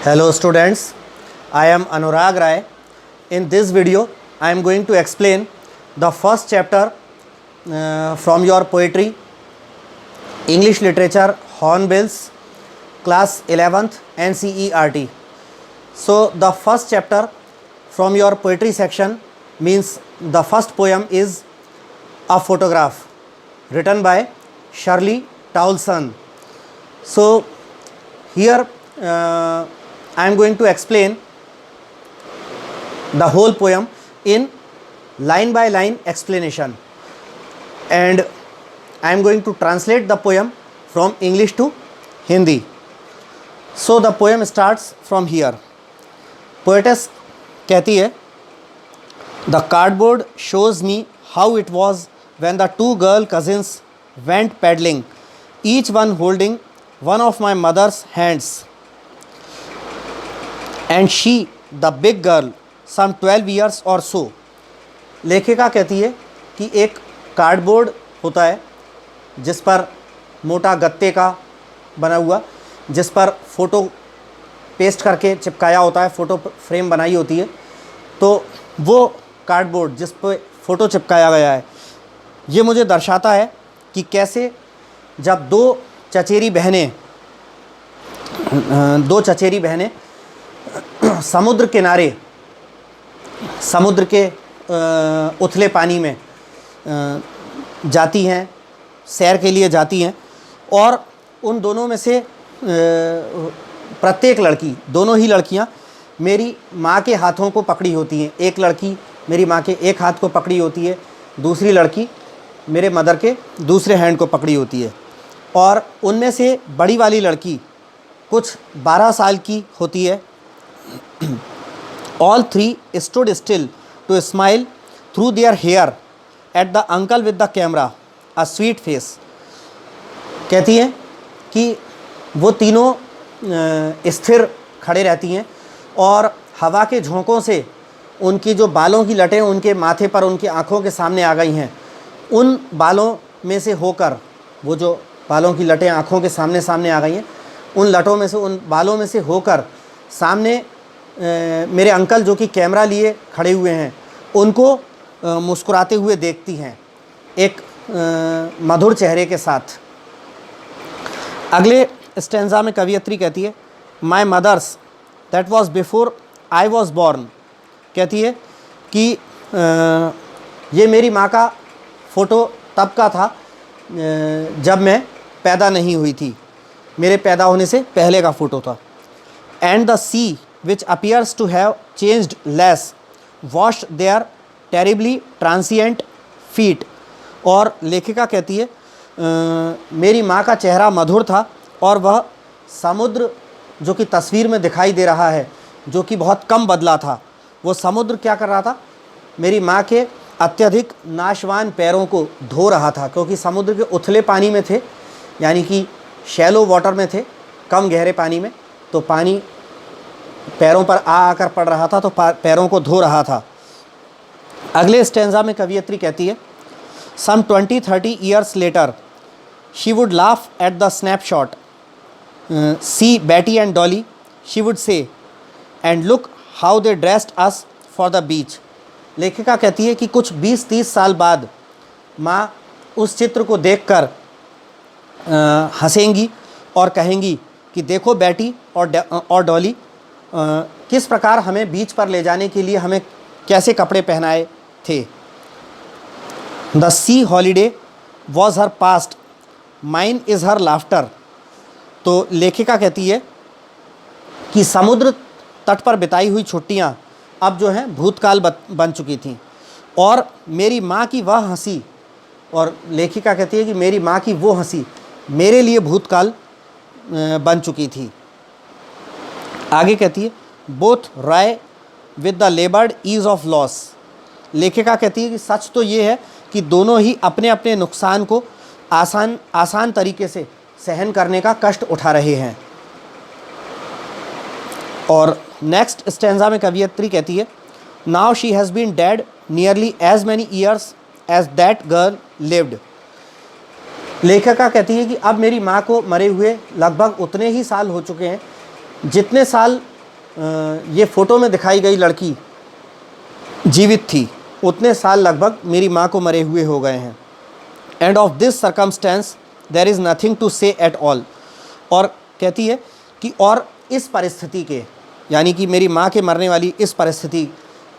Hello students, I am Anurag Rai. In this video, I am going to explain the first chapter from your poetry, English Literature, Hornbills, class 11th NCERT. So the first chapter from your poetry section means the first poem is A Photograph, written by Shirley Towson. So here I am going to explain the whole poem in line by line explanation, and I am going to translate the poem from English to Hindi. So the poem starts from here. Poetess कहती है, The cardboard shows me how it was when the two girl cousins went paddling, each one holding one of my mother's hands. And she, the big girl, some 12 years or so. लेखिका कहती है कि एक cardboard होता है जिस पर मोटा गत्ते का बना हुआ, जिस पर फ़ोटो पेस्ट करके चिपकाया होता है, फ़ोटो फ्रेम बनाई होती है, तो वो कार्डबोर्ड जिस पर फ़ोटो चिपकाया गया है, ये मुझे दर्शाता है कि कैसे जब दो चचेरी बहनें समुद्र किनारे, समुद्र के उथले पानी में जाती हैं, सैर के लिए जाती हैं, और उन दोनों में से प्रत्येक लड़की, दोनों ही लड़कियां मेरी माँ के हाथों को पकड़ी होती हैं। एक लड़की मेरी माँ के एक हाथ को पकड़ी होती है, दूसरी लड़की मेरे मदर के दूसरे हैंड को पकड़ी होती है, और उनमें से बड़ी वाली लड़की कुछ 12 साल की होती है। All three stood still to smile through their hair at the uncle with the camera, a sweet face. कहती हैं कि वो तीनों स्थिर खड़े रहती हैं और हवा के झोंकों से उनकी जो बालों की लटें उनके माथे पर, उनकी आँखों के सामने आ गई हैं, उन बालों में से होकर, वो जो बालों की लटें आँखों के सामने आ गई हैं, उन लटों में से, उन बालों में से होकर सामने मेरे अंकल जो कि कैमरा लिए खड़े हुए हैं, उनको मुस्कुराते हुए देखती हैं एक मधुर चेहरे के साथ। अगले स्टेंजा में कवियत्री कहती है, my mother's that was before I was born. कहती है कि ये मेरी माँ का फ़ोटो तब का था जब मैं पैदा नहीं हुई थी, मेरे पैदा होने से पहले का फ़ोटो था। And the sea which appears to have changed less washed their terribly transient feet. और लेखिका कहती है मेरी माँ का चेहरा मधुर था और वह समुद्र जो कि तस्वीर में दिखाई दे रहा है, जो कि बहुत कम बदला था, वो समुद्र क्या कर रहा था, मेरी माँ के अत्यधिक नाशवान पैरों को धो रहा था, क्योंकि समुद्र के उथले पानी में थे, यानी कि शैलो वाटर में थे, कम गहरे पानी में, तो पानी पैरों पर आकर पड़ रहा था, तो पैरों को धो रहा था। अगले स्टेंजा में कवियत्री कहती है, सम 20-30 years later she would laugh at the snapshot, see Betty and Dolly, she would say, and look how they dressed us for the beach. लेखिका कहती है कि कुछ 20-30 साल बाद माँ उस चित्र को देखकर हंसेंगी और कहेंगी कि देखो बेटी और डॉली किस प्रकार हमें बीच पर ले जाने के लिए हमें कैसे कपड़े पहनाए थे। The C holiday was her past, mine is her laughter. तो लेखिका कहती है कि समुद्र तट पर बिताई हुई छुट्टियां अब जो हैं भूतकाल बन चुकी थीं, और मेरी माँ की वह हंसी, और लेखिका कहती है कि मेरी माँ की वो हंसी मेरे लिए भूतकाल बन चुकी थी। आगे कहती है, both wry with the laboured ease of loss. लेखिका कहती है कि सच तो ये है कि दोनों ही अपने अपने नुकसान को आसान तरीके से सहन करने का कष्ट उठा रहे हैं। और नेक्स्ट स्टेंजा में कवियत्री कहती है, now she has been dead nearly as many years as that girl lived. लेखिका कहती है कि अब मेरी माँ को मरे हुए लगभग उतने ही साल हो चुके हैं जितने साल ये फ़ोटो में दिखाई गई लड़की जीवित थी, उतने साल लगभग मेरी माँ को मरे हुए हो गए हैं। And of this circumstance there is nothing to say at all. और कहती है कि और इस परिस्थिति के, यानी कि मेरी माँ के मरने वाली इस परिस्थिति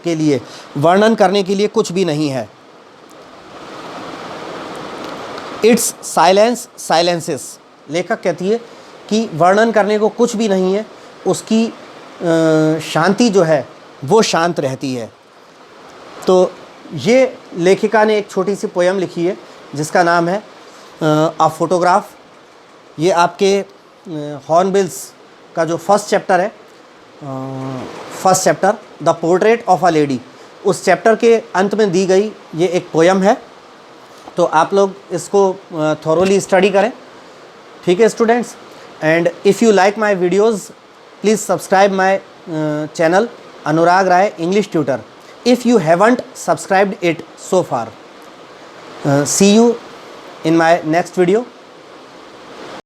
के लिए वर्णन करने के लिए कुछ भी नहीं है। इट्स साइलेंस साइलेंसेस, लेखक कहती है कि वर्णन करने को कुछ भी नहीं है, उसकी शांति जो है वो शांत रहती है। तो ये लेखिका ने एक छोटी सी पोयम लिखी है जिसका नाम है अ फोटोग्राफ। ये आपके हॉर्नबिल्स का जो फर्स्ट चैप्टर है, first chapter the portrait of a lady, उस चैप्टर के अंत में दी गई ये एक पोयम है। तो आप लोग इसको थॉरोली स्टडी करें, ठीक है students. And if you like my videos please subscribe my channel Anurag Rai English tutor if you haven't subscribed it so far. See you in my next video.